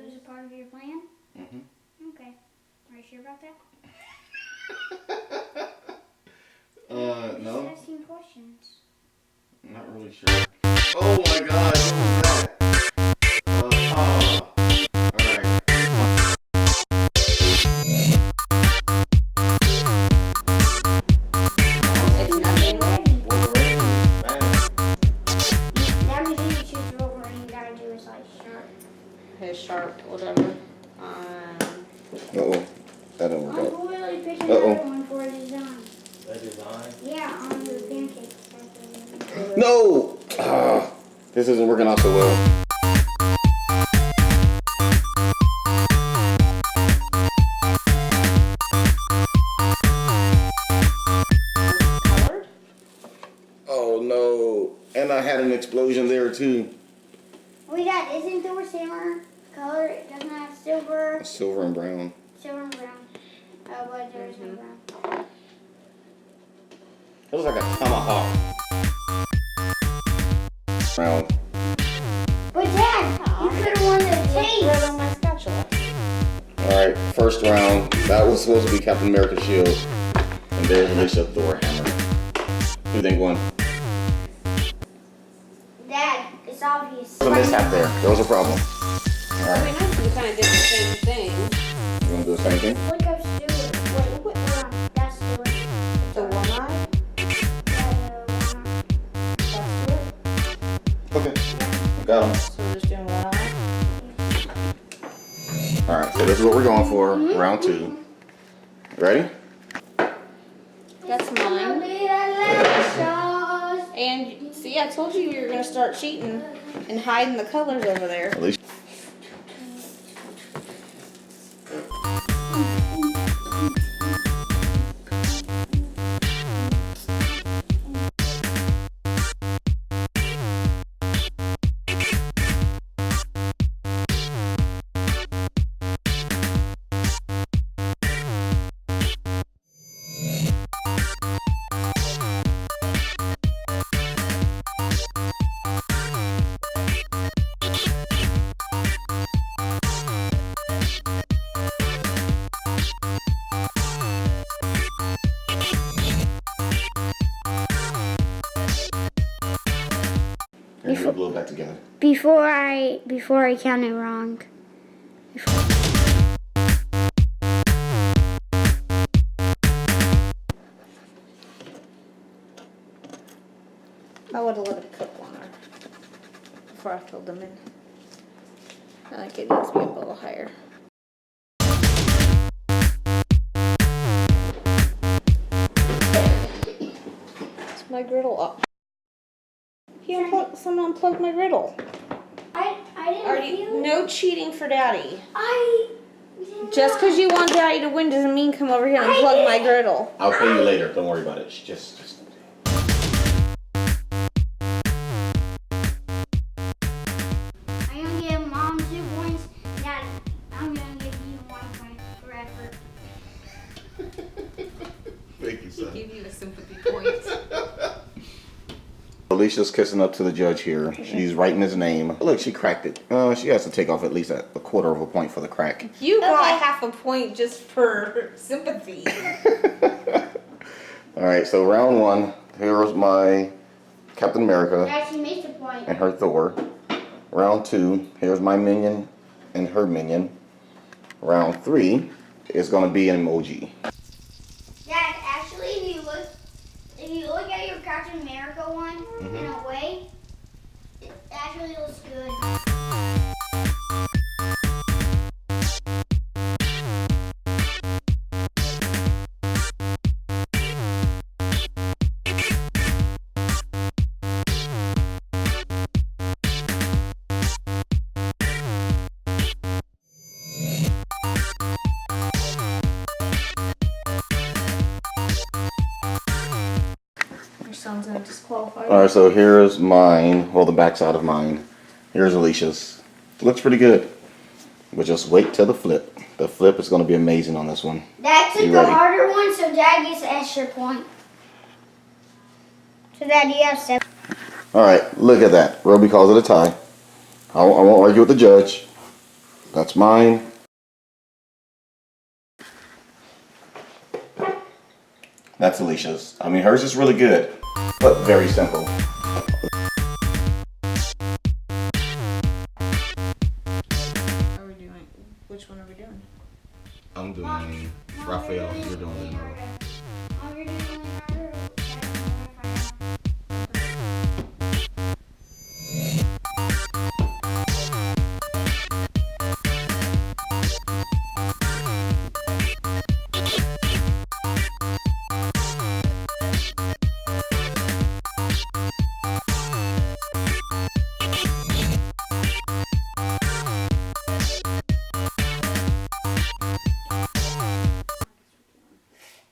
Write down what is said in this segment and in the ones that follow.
was a part of your plan? Mm-hmm. Okay. Are you sure about that? No. Just asking questions. I'm not really sure. Oh my God, what was that? Alright. It's nothing ready. We're ready. Man. Now we need to choose what we're going to do is like sharp. His sharp, whatever. Uh-oh. That didn't work out. I'm really picking Uh-oh. another one for a design. A design? Yeah, on the pancakes. No! This isn't working out so well. Colored? Oh no. And I had an explosion there too. We got isn't there silver color? It doesn't have silver. Silver and brown. Silver and brown. Oh, but there's no brown. It looks like a tomahawk. Brown. But Dad, you could have won the taste. Right on my spatula. Alright, first round. That was supposed to be Captain America's shield. And there's Alicia Thor hammer. Who do you think won? Dad, it's obvious. There's a mishap there. There was a problem. We Alright. know we kind of did the same thing. You want to do the same thing? Look up Stuart. Wait, what? That's Stuart. The one eye? That's it. Okay. Got him. So we're just doing one eye. Alright, so this is what we're going for. Round 2. Ready? That's mine. And see, I told you were gonna start cheating and hiding the colors over there. At least. And we'll glue it back together. Before I counted wrong. I would have let it cook longer before I filled them in. I think it needs to be a little higher. It's my griddle up. Someone unplugged my griddle. I didn't feel No cheating for Daddy. I Just because you want Daddy to win doesn't mean come over here and unplug my griddle. I'll pay you later. Don't worry about it. Just. I'm gonna give Mom 2 points. Dad, I'm gonna give you 1 point for effort. Thank you, son. Give you a sympathy point. Alicia's kissing up to the judge here. She's writing his name. Look, she cracked it. She has to take off at least a quarter of a point for the crack. You got half a point just for sympathy. Alright, so round 1. Here's my Captain America Dad, she missed a point. and her Thor. Round 2. Here's my minion and her minion. Round 3 is going to be an emoji. Dad, actually, if you look at your Captain America one, in a way, it actually looks good. Your son's gonna disqualify. Alright, so here's mine. Well, the backside of mine. Here's Alicia's. Looks pretty good. But just wait till the flip. The flip is going to be amazing on this one. Dad took You the ready? harder one, so Dad gets an extra point. So Dad, you have 7. Alright, look at that. Roby calls it a tie. I won't argue with the judge. That's mine. That's Alicia's. I mean, hers is really good, but very simple. Are we doing? Which one are we doing? I'm doing Raphael. You're doing Leonardo. Oh, you're doing Leonardo.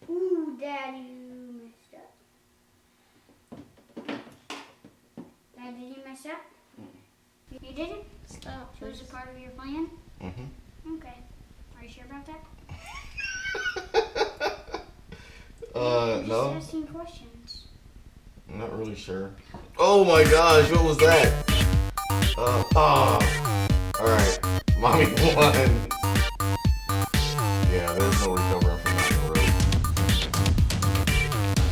Ooh, Dad, you messed up. Dad, did you mess up? You didn't? Stop. So was it part of your plan? Mm-hmm. Okay. Are you sure about that? No, Just asking questions. I'm not really sure. Oh my gosh, what was that? Alright, mommy won. Yeah, there's no recovering from that one, right?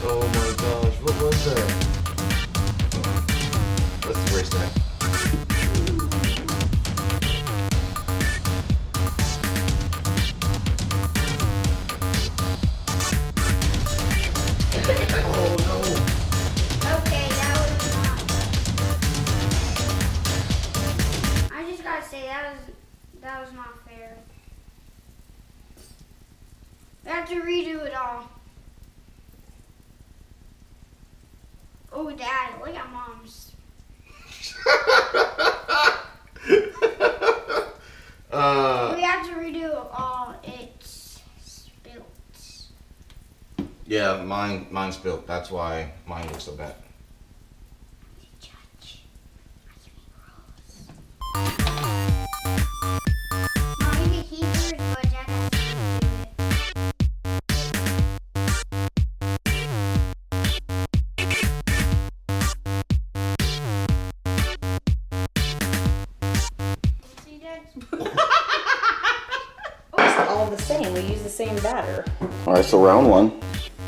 Oh my gosh, what was that? Let's erase that. Oh no. Okay, that was not. I just gotta say that was not fair. We have to redo it all. Oh, Dad, look at Mom's. We have to redo it all. It's spilt. Yeah, mine spilled. That's why mine looks so bad. Judge. Mom, you can keep yours, but Dad has to redo it. See, Dad? It's all the same. We use the same batter. Alright, so round one,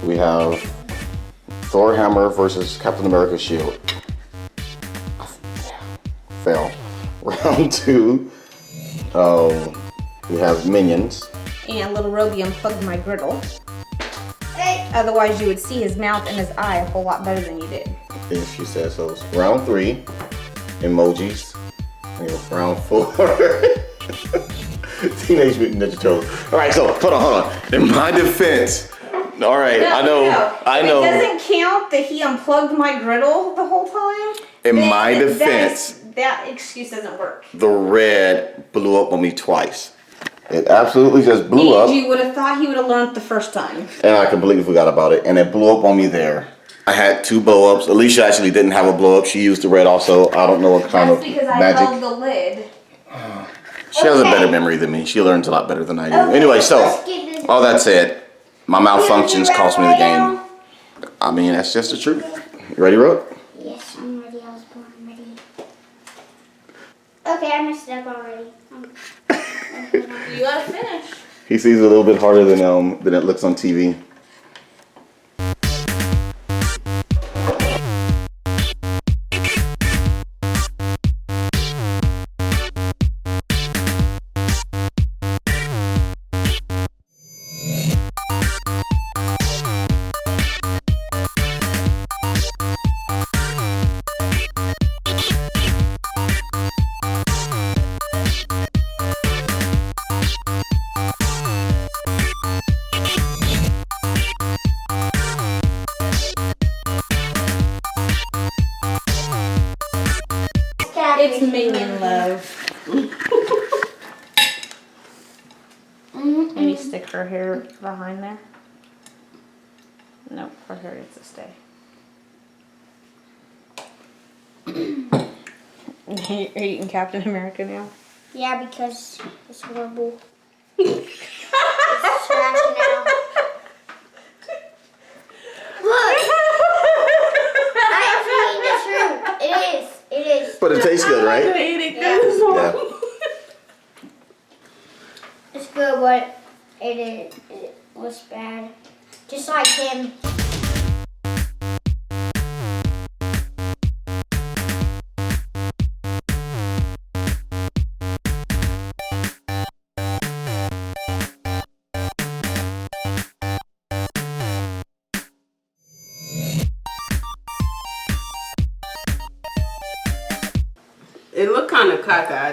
we have Thor hammer versus Captain America shield. Fail. Round two, we have minions. And little Roby unplugged my griddle. Hey! Otherwise, you would see his mouth and his eye a whole lot better than you did. If she says so. Round three, emojis. And round four, Teenage Mutant Ninja Turtles. Alright, so hold on. In my defense, alright, I know. It doesn't count that he unplugged my griddle the whole time. In then my defense, that excuse doesn't work. the red blew up on me twice. It absolutely just blew up. And you would have thought he would have learned the first time. And I completely forgot about it. And it blew up on me there. I had 2 blow ups. Alicia actually didn't have a blow up. She used the red also. I don't know what kind That's of because I magic. held the lid. She has a Okay. better memory than me. She learns a lot better than I do. Okay, Anyway, so let's get this- all that said, my malfunctions cost me the game. Raphael? I mean, that's just the truth. You ready, Rod? Yes, I'm ready. I was born ready. Okay, I messed up already. You gotta finish. He sees it a little bit harder than it looks on TV. It's minion love. Maybe stick her hair behind there. Nope, her hair needs to stay. Are you eating Captain America now? Yeah, because it's horrible. It's trash now. Look! I am eating the shrimp. It is. But it tastes good, right? Eat it, Yeah. Yeah. good, but it was bad. Just like him. It looked kind of cockeyed.